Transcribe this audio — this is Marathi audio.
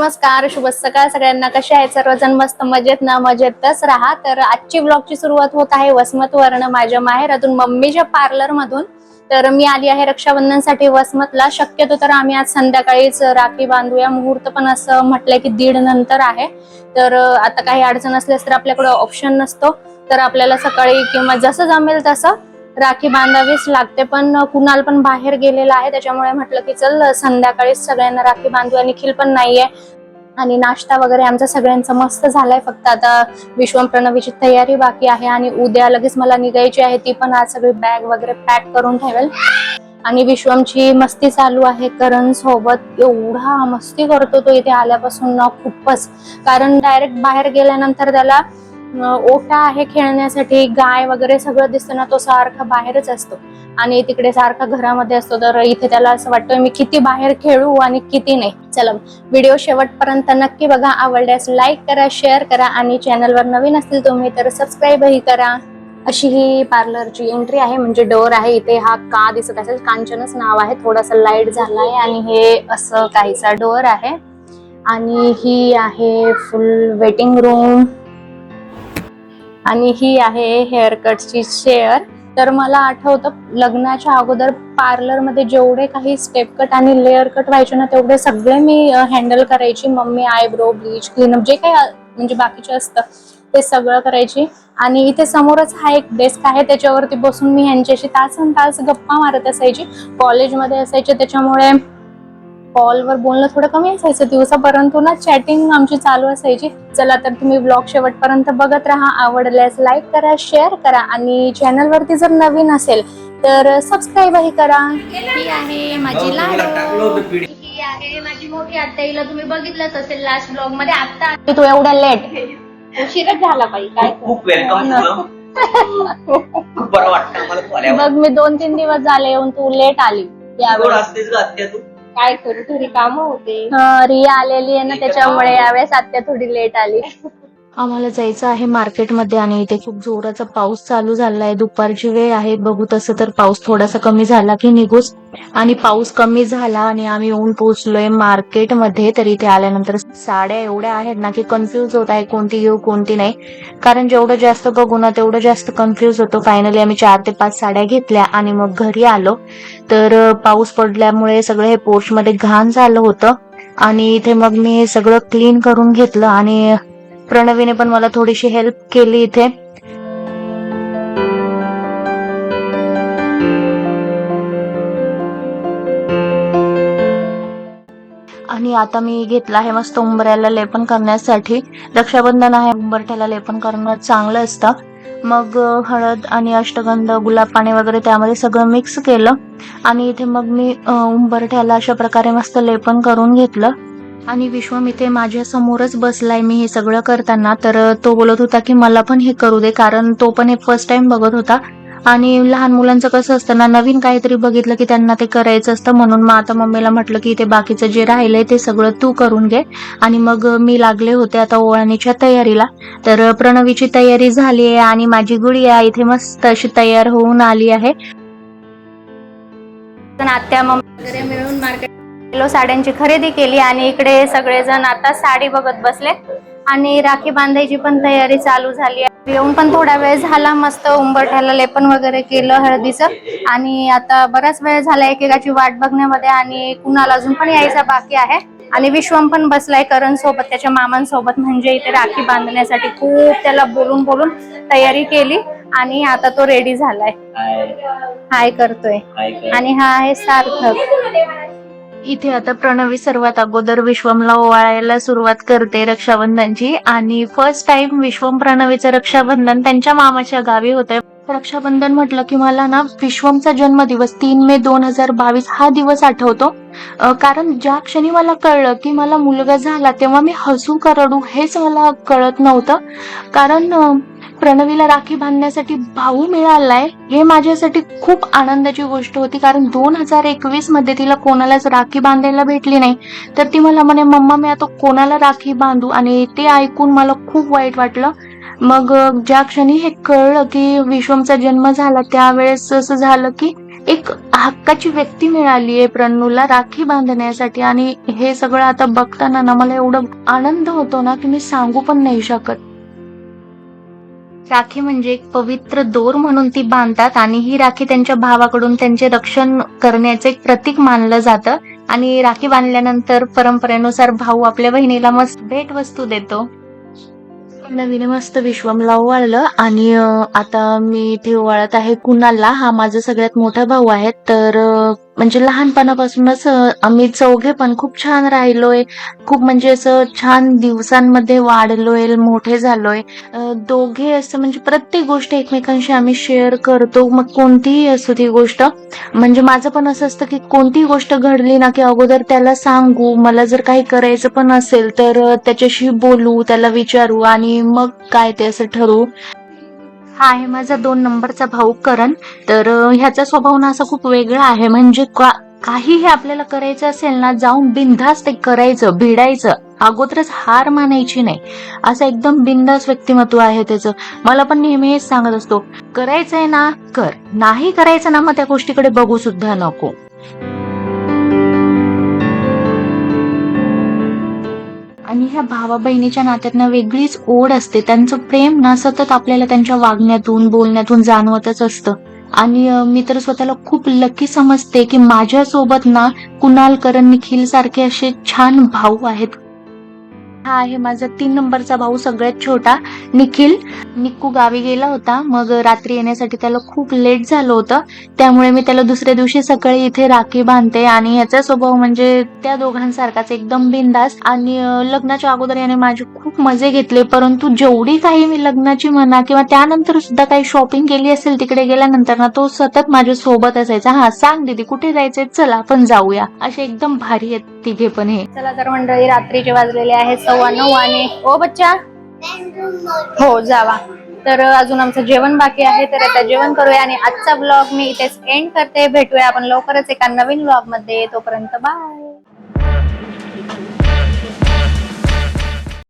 नमस्कार, शुभ सकाळ सगळ्यांना. कशा आहेत सर्वजण? मस्त मजेत ना? मजेतच राहा. तर आजची ब्लॉगची सुरुवात होत आहे वसमत वर्ण, माझ्या माहेरातून, मम्मीच्या पार्लर मधून. तर मी आली आहे रक्षाबंधनसाठी वसमतला. शक्यतो तर आम्ही आज संध्याकाळीच राखी बांधूया. मुहूर्त पण असं म्हटलंय की 1:30 नंतर आहे. तर आता काही अडचण असल्यास तर आपल्याकडे ऑप्शन नसतो, तर आपल्याला सकाळी किंवा जसं जमेल तसं राखी बांधावीच लागते. पण कुणाल पण बाहेर गेलेला आहे, त्याच्यामुळे म्हटलं की चल संध्याकाळीच सगळ्यांना राखी बांधूया. निखिल पण नाहीये. आणि नाश्ता वगैरे आमचा सगळ्यांचा मस्त झालाय. फक्त आता विश्वम प्रणवीची तयारी बाकी आहे आणि उद्या लगेच मला निघायची आहे. ती पण आज सगळी बॅग वगैरे पॅक करून ठेवेल. आणि विश्वमची मस्ती चालू आहे करण सोबत. एवढा मस्ती करतो तो इथे आल्यापासून ना, खूपच. कारण डायरेक्ट बाहेर गेल्यानंतर त्याला ओटा आहे खेळण्यासाठी, गाय वगैरे सगळं दिसतं ना, तो सारखा बाहेरच असतो. आणि तिकडे सारखा घरामध्ये असतो. तर इथे त्याला असं वाटतं मी किती बाहेर खेळू आणि किती नाही. चला, व्हिडिओ शेवटपर्यंत नक्की बघा. आवडल्यास लाईक करा, शेअर करा आणि चॅनलवर नवीन असतील तुम्ही तर सबस्क्राईबही करा. अशी ही पार्लरची एंट्री आहे, म्हणजे डोअर आहे. इथे हा का दिसत असेल, कांचनच नाव आहे. थोडासा लाईट झालाय आणि हे असं काहीसा डोअर आहे. आणि ही आहे फुल वेटिंग रूम. आणि ही आहे हेअर कटची चेअर. तर मला आठवतं लग्नाच्या अगोदर पार्लर मध्ये जेवढे काही स्टेप कट आणि लेअर कट व्हायचे ना, तेवढे सगळे मी हँडल करायची. मम्मी आयब्रो, ब्लीच, क्लीनअप जे काही म्हणजे बाकीचे असतं ते सगळं करायची. आणि इथे समोरच हा एक डेस्क आहे, त्याच्यावरती बसून मी ह्यांच्याशी तासन तास गप्पा मारत असायची. कॉलेजमध्ये असायचे त्याच्यामुळे कॉलवर बोलणं थोडं कमी असायचं दिवसा, परंतु ना चॅटिंग आमची चालू असायची. चला तर तुम्ही ब्लॉग शेवटपर्यंत बघत राहा. आवडल्यास लाईक करा, शेअर करा आणि चॅनलवरती जर नवीन असेल तर सबस्क्राईबही करा. ही आहे माझी लाडू, ही आहे माझी मोठी आत्या. हिला तुम्ही बघितलंच असेल लास्ट ब्लॉग मध्ये. आता तू एवढा लेट उशीरच झाला बाई. काय खूप वेलकम. खूप बरं वाटतं आम्हाला. बघ, मी 2-3 दिवस झाले येऊन, तू लेट आली यावेळी. असतेच का आत्या तू? काय करू, थोडी काम होते. रिया आलेली आहे ना, त्याच्यामुळे यावेळेस आत्या थोडी लेट आली. आम्हाला जायचं आहे मार्केटमध्ये आणि इथे खूप जोराचा पाऊस चालू झालाय. दुपारची वेळ आहे. बघू तसं तर पाऊस थोडासा कमी झाला की निघूच. आणि पाऊस कमी झाला आणि आम्ही येऊन पोहोचलोय मार्केटमध्ये. तर इथे आल्यानंतर साड्या एवढ्या आहेत ना की कन्फ्युज होत आहे कोणती घेऊ कोणती नाही. कारण जेवढं जास्त बघू ना तेवढं जास्त कन्फ्युज होतो. फायनली आम्ही 4 ते 5 साड्या घेतल्या आणि मग घरी आलो. तर पाऊस पडल्यामुळे सगळं हे पोर्चमध्ये घाण झालं होतं. आणि इथे मग मी सगळं क्लीन करून घेतलं आणि प्रणवीने पण मला थोडीशी हेल्प केली इथे. आणि आता मी घेतला आहे मस्त उंबऱ्याला लेपन करण्यासाठी. रक्षाबंधन आहे, उंबरठ्याला लेपन करणं चांगलं असतं. मग हळद आणि अष्टगंध, गुलाब पाणी वगैरे त्यामध्ये सगळं मिक्स केलं आणि इथे मग मी उंबरठ्याला अशा प्रकारे मस्त लेपन करून घेतलं. आणि विश्वम इथे माझ्या समोरच बसलाय मी हे सगळं करताना. तर तो बोलत होता की मला पण हे करू दे, कारण तो पण हे फर्स्ट टाइम बघत होता. आणि लहान मुलांचं कसं असतं ना, नवीन काहीतरी बघितलं की त्यांना ते करायचं असतं. म्हणून मग आता मम्मीला म्हटलं की इथे बाकीचं जे राहिलंय ते सगळं तू करून घे. आणि मग मी लागले होते आता ओवाळणीच्या तयारीला. तर प्रणवीची तयारी झाली आहे आणि माझी गुडिया इथे मस्त अशी तयार होऊन आली आहे. आत्या मम्मी वगैरे मिळून मार्केट साड्यांची खरेदी केली आणि इकडे सगळेजण आता साडी बघत बसले. आणि राखी बांधायची पण तयारी चालू झाली आहे. येऊन पण थोडा वेळ झाला. मस्त उंबरठ्याला लेपन वगैरे केलं हळदीचं. आणि आता बराच वेळ झाला एकेकाची वाट बघण्यामध्ये आणि कुणाला अजून पण यायचा बाकी आहे. आणि विश्वम पण बसलाय करण सोबत, त्याच्या मामांसोबत. म्हणजे इथे राखी बांधण्यासाठी खूप त्याला बोलून बोलून तयारी केली आणि आता तो रेडी झालाय. हाय करतोय. आणि हा आहे सार्थक. इथे आता प्रणवी सर्वात अगोदर विश्वमला ओवाळायला सुरुवात करते रक्षाबंधनची. आणि फर्स्ट टाइम विश्वम प्रणवीचं रक्षाबंधन त्यांच्या मामाच्या गावी होतंय. रक्षाबंधन म्हटलं की मला ना विश्वमचा जन्मदिवस 3 मे 2022 हा दिवस आठवतो. कारण ज्या क्षणी मला कळलं की मला मुलगा झाला तेव्हा मी हसू का रडू हेच मला कळत नव्हतं. कारण प्रणवीला राखी बांधण्यासाठी भाऊ मिळालाय हे माझ्यासाठी खूप आनंदाची गोष्ट होती. कारण 2021 मध्ये तिला कोणालाच राखी बांधायला भेटली नाही. तर ती मला म्हणे मम्मा मी आता कोणाला राखी बांधू, आणि ते ऐकून मला खूप वाईट वाटलं. मग ज्या क्षणी हे कळलं की विश्वमचा जन्म झाला त्यावेळेस असं झालं की एक हक्काची व्यक्ती मिळाली आहे प्रणूला राखी बांधण्यासाठी. आणि हे सगळं आता बघताना ना मला एवढं आनंद होतो ना की मी सांगू पण नाही शकत. राखी म्हणजे एक पवित्र दोर म्हणून ती बांधतात आणि ही राखी त्यांच्या भावाकडून त्यांचे रक्षण करण्याचे एक प्रतीक मानलं जातं. आणि राखी बांधल्यानंतर परंपरेनुसार भाऊ आपल्या बहिणीला मस्त भेटवस्तू देतो. नवीन मस्त विश्वमला ओवाळलं आणि आता मी इथे ओवाळत आहे कुणालला. हा माझा सगळ्यात मोठा भाऊ आहे. तर म्हणजे लहानपणापासूनच आम्ही चौघे पण खूप छान राहिलोय. खूप म्हणजे असं छान दिवसांमध्ये वाढलोय, मोठे झालोय. दोघे असं म्हणजे प्रत्येक गोष्ट एकमेकांशी आम्ही शेअर करतो. मग कोणतीही असो ती गोष्ट. म्हणजे माझं पण असं असतं की कोणतीही गोष्ट घडली ना की अगोदर त्याला सांगू. मला जर काही करायचं पण असेल तर त्याच्याशी बोलू, त्याला विचारू आणि मग काय ते असं ठरवू. हा आहे माझा 2 नंबरचा भाऊ करण. तर ह्याचा स्वभाव ना असा खूप वेगळा आहे. म्हणजे काहीही आपल्याला करायचं असेल ना जाऊन बिनधास्त ते करायचं, भिडायचं. अगोदरच हार मानायची नाही. असं एकदम बिनधास्त व्यक्तिमत्व आहे त्याचं. मला पण नेहमी हेच सांगत असतो, करायचंय ना कर, नाही करायचं ना मग त्या गोष्टीकडे बघू सुद्धा नको. आणि ह्या भावा बहिणीच्या नात्यातनं वेगळीच ओढ असते. त्यांचं प्रेम ना सतत आपल्याला त्यांच्या वागण्यातून बोलण्यातून जाणवतच असतं. आणि मी तर स्वतःला खूप लकी समजते की माझ्यासोबत ना कुणाल, करण, निखिल सारखे असे छान भाऊ आहेत. हा आहे माझा 3 नंबरचा भाऊ, सगळ्यात छोटा निखिल. निक्कू गावी गेला होता. मग रात्री येण्यासाठी त्याला खूप लेट झालं होतं. त्यामुळे मी त्याला दुसऱ्या दिवशी सकाळी इथे राखी बांधते. आणि याचा स्वभाव म्हणजे त्या दोघांसारखाच एकदम बिनधास्त. आणि लग्नाच्या अगोदर याने माझे खूप मजे घेतले. परंतु जेवढी काही मी लग्नाची म्हणा किंवा त्यानंतर सुद्धा काही शॉपिंग केली असेल तिकडे गेल्यानंतर ना तो सतत माझ्या सोबत असायचा. हा सांग दीदी कुठे जायचंय, चला आपण जाऊया. असे एकदम भारी आहेत तिघे पण हे. चला तर मंडळी, रात्रीचे वाजलेले आहेत 9:15 आणि ओ बच्चा हो जावा. तर अजून आमचं जेवण बाकी आहे. तर आता जेवण करूया आणि आजचा ब्लॉग मी इथेच एंड करते. भेटूया आपण लवकरच एका नवीन ब्लॉग मध्ये. तोपर्यंत बाय.